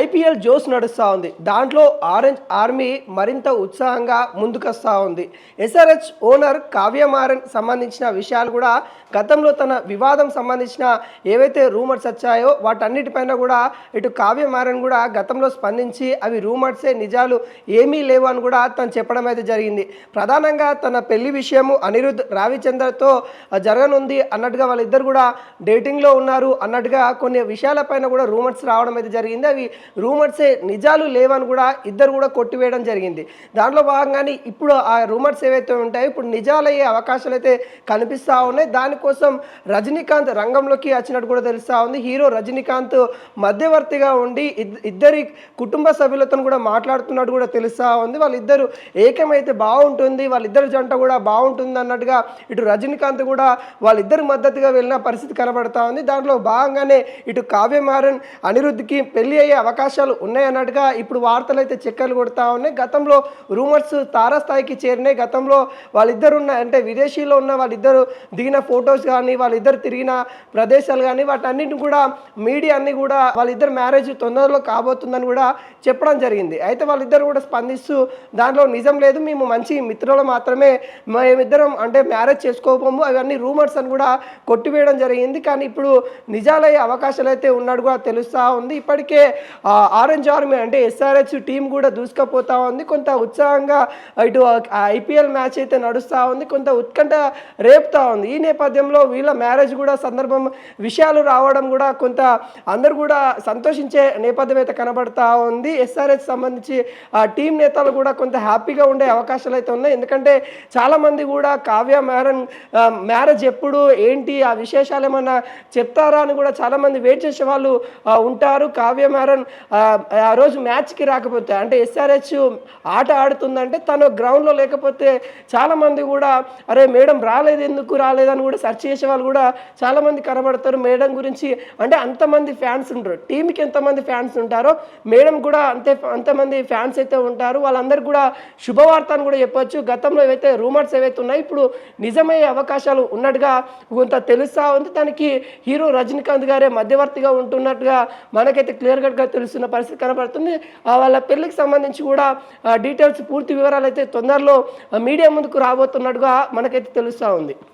IPL Jose నడుస్తూ ఉంది. దాంట్లో ఆరెంజ్ ఆర్మీ మరింత ఉత్సాహంగా ముందుకొస్తూ ఉంది. ఎస్ఆర్హెచ్ ఓనర్ కావ్య మారన్ సంబంధించిన విషయాలు కూడా గతంలో తన వివాదం సంబంధించిన ఏవైతే రూమర్స్ వచ్చాయో వాటన్నిటిపైన కూడా ఇటు కావ్య మారన్ కూడా గతంలో స్పందించి అవి రూమర్సే, నిజాలు ఏమీ లేవు అని కూడా తను చెప్పడం అయితే జరిగింది. ప్రధానంగా తన పెళ్లి విషయము అనిరుద్ రావిచంద్రతో జరగనుంది అన్నట్టుగా వాళ్ళిద్దరు కూడా డేటింగ్లో ఉన్నారు అన్నట్టుగా కొన్ని విషయాలపైన కూడా రూమర్స్ రావడం అయితే జరిగింది. అవి రూమర్సే, నిజాలు లేవని కూడా ఇద్దరు కూడా కొట్టివేయడం జరిగింది. దాంట్లో భాగంగానే ఇప్పుడు ఆ రూమర్స్ ఏవైతే ఉంటాయో ఇప్పుడు నిజాలయ్యే అవకాశాలు అయితే కనిపిస్తూ ఉన్నాయి. దానికోసం రజనీకాంత్ రంగంలోకి వచ్చినట్టు కూడా తెలుస్తూ ఉంది. హీరో రజనీకాంత్ మధ్యవర్తిగా ఉండి ఇద్దరి కుటుంబ సభ్యులతో కూడా మాట్లాడుతున్నట్టు కూడా తెలుస్తూ ఉంది. వాళ్ళిద్దరు ఏకమైతే బాగుంటుంది, వాళ్ళిద్దరు జంట కూడా బాగుంటుంది అన్నట్టుగా ఇటు రజనీకాంత్ కూడా వాళ్ళిద్దరు మద్దతుగా వెళ్ళిన పరిస్థితి కనబడతా ఉంది. దాంట్లో భాగంగానే ఇటు కావ్య మారన్ అనిరుద్ధ్కి పెళ్లి అయ్యే అవకాశాలు ఉన్నాయన్నట్టుగా ఇప్పుడు వార్తలు అయితే చక్కర్లు కొడతా ఉన్నాయి. గతంలో రూమర్స్ తారాస్థాయికి చేరినాయి. గతంలో వాళ్ళిద్దరు అంటే విదేశీలో ఉన్న వాళ్ళిద్దరు దిగిన ఫొటోస్ కానీ, వాళ్ళిద్దరు తిరిగిన ప్రదేశాలు కానీ వాటన్నిటిని కూడా మీడియా అన్ని కూడా వాళ్ళిద్దరు మ్యారేజ్ తొందరలో కాబోతుందని కూడా చెప్పడం జరిగింది. అయితే వాళ్ళిద్దరు కూడా స్పందిస్తూ దాంట్లో నిజం లేదు, మేము మంచి మిత్రులు మాత్రమే, మేమిద్దరం అంటే మ్యారేజ్ చేసుకోకపోము, అవన్నీ రూమర్స్ అని కూడా కొట్టివేయడం జరిగింది. కానీ ఇప్పుడు నిజాలయ్యే అవకాశాలు అయితే ఉన్నట్టు కూడా తెలుస్తూ ఉంది. ఇప్పటికే ఆరెంజ్ ఆర్మీ అంటే ఎస్ఆర్హెచ్ టీం కూడా దూసుకుపోతా ఉంది. కొంత ఉత్సాహంగా ఇటు ఐపీఎల్ మ్యాచ్ అయితే నడుస్తూ ఉంది, కొంత ఉత్కంఠ రేపుతా ఉంది. ఈ నేపథ్యంలో వీళ్ళ మ్యారేజ్ కూడా సందర్భం విషయాలు రావడం కూడా కొంత అందరు కూడా సంతోషించే నేపథ్యం అయితే కనబడతా ఉంది. ఎస్ఆర్హెచ్ సంబంధించి ఆ టీం నేతలు కూడా కొంత హ్యాపీగా ఉండే అవకాశాలు అయితే ఉన్నాయి. ఎందుకంటే చాలామంది కూడా కావ్య మారన్ మ్యారేజ్ ఎప్పుడు ఏంటి ఆ విశేషాలు ఏమన్నా చెప్తారా అని కూడా చాలామంది వెయిట్ చేసే వాళ్ళు ఉంటారు. కావ్య మారన్ ఆ రోజు మ్యాచ్కి రాకపోతే అంటే ఎస్ఆర్హెచ్ ఆట ఆడుతుందంటే తను గ్రౌండ్లో లేకపోతే చాలామంది కూడా అరే మేడం రాలేదు, ఎందుకు రాలేదని కూడా సెర్చ్ చేసే వాళ్ళు కూడా చాలామంది కనబడతారు. మేడం గురించి అంటే అంతమంది ఫ్యాన్స్ ఉంటారు, టీంకి ఎంతమంది ఫ్యాన్స్ ఉంటారో మేడం కూడా అంతమంది ఫ్యాన్స్ అయితే ఉంటారు. వాళ్ళందరికీ కూడా శుభవార్త అని కూడా చెప్పొచ్చు. గతంలో ఏవైతే రూమర్స్ ఏవైతే ఉన్నాయో ఇప్పుడు నిజమయ్యే అవకాశాలు ఉన్నట్టుగా కొంత తెలుస్తూ ఉంది. దానికి హీరో రజనీకాంత్ గారే మధ్యవర్తిగా ఉంటున్నట్టుగా మనకైతే క్లియర్ కట్గా తెలుస్తున్న పరిస్థితి కనబడుతుంది. వాళ్ళ పెళ్లికి సంబంధించి కూడా డీటెయిల్స్, పూర్తి వివరాలు అయితే తొందరలో మీడియా ముందుకు రాబోతున్నట్టుగా మనకైతే తెలుస్తూ ఉంది.